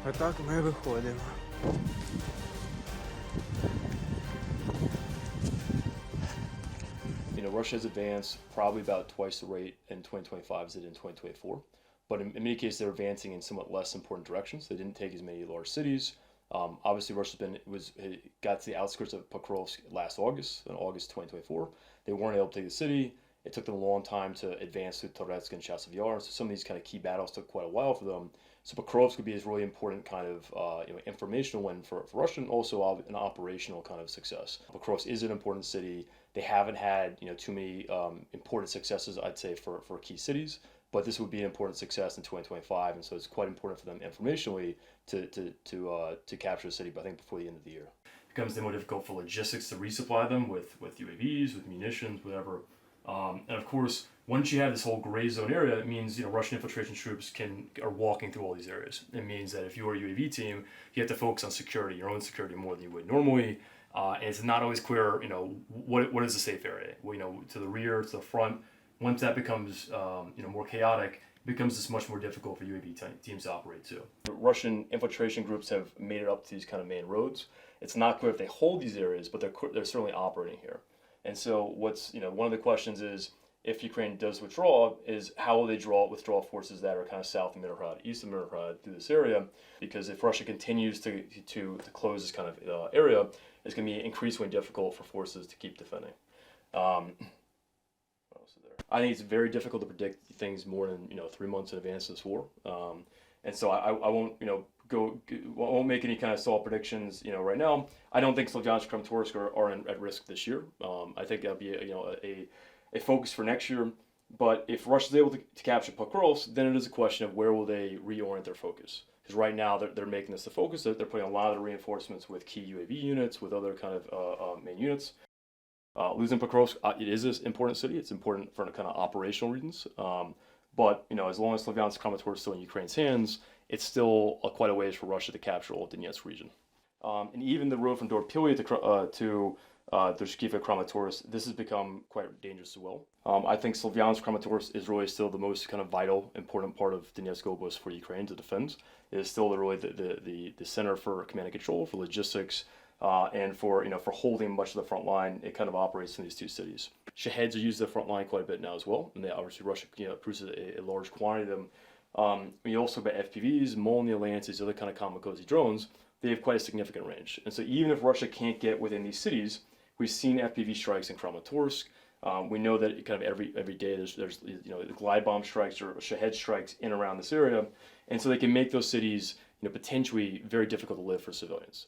А так ми виходимо. Russia has advanced probably about twice the rate in 2025 as it did in 2024. But in many cases, they're advancing in somewhat less important directions. They didn't take as many large cities. Obviously, got to the outskirts of Pokrovsk last August, in August 2024. They weren't able to take the city. It took them a long time to advance through Toretsk and Chasiv Yar. So some of these kind of key battles took quite a while for them. So Pokrovsk would be a really important kind of informational win for Russia, and also an operational kind of success. Pokrovsk is an important city. They haven't had too many important successes, I'd say, for key cities. But this would be an important success in 2025, and so it's quite important for them informationally to capture the city, but I think before the end of the year. It becomes more difficult for logistics to resupply them with UAVs, with munitions, whatever. And of course, once you have this whole gray zone area, it means Russian infiltration troops are walking through all these areas. It means that if you are a UAV team, you have to focus on security, your own security, more than you would normally. And it's not always clear, what is a safe area? Well, to the rear, to the front. Once that becomes, more chaotic, it becomes just much more difficult for UAV teams to operate too. Russian infiltration groups have made it up to these kind of main roads. It's not clear if they hold these areas, but they're certainly operating here. And so one of the questions is, if Ukraine does withdraw, is how will they withdraw forces that are kind of south of Mirohrad, east of Mirohrad, through this area? Because if Russia continues to close this kind of area, it's going to be increasingly difficult for forces to keep defending. I think it's very difficult to predict things more than 3 months in advance of this war, and so I won't won't make any kind of solid predictions right now. I don't think Slavyansk and Kramatorsk are at risk this year. I think that'll be a focus for next year. But if Russia's able to capture Pokrovsk, then it is a question of where will they reorient their focus. Because right now they're making this the focus. They're putting a lot of the reinforcements with key UAV units, with other kind of main units. Losing Pokrovsk, it is an important city. It's important for kind of operational reasons. But as long as Slavyansk and Kramatorsk is still in Ukraine's hands, it's still quite a ways for Russia to capture all of Donetsk region. And even the road from Dorpilya to Druzhkiv and Kramatorsk, this has become quite dangerous as well. I think Slavyansk Kramatorsk is really still the most kind of vital, important part of Donetsk Oblast for Ukraine to defend. It is still really the center for command and control, for logistics, and for holding much of the front line. It kind of operates in these two cities. Shaheds are used in the front line quite a bit now as well, and obviously Russia produces a large quantity of them. When you also about FPVs, Molniya, Lancers, other kind of kamikaze drones, they have quite a significant range. And so even if Russia can't get within these cities, we've seen FPV strikes in Kramatorsk. We know that kind of every day there's glide bomb strikes or Shahed strikes in around this area, and so they can make those cities potentially very difficult to live for civilians.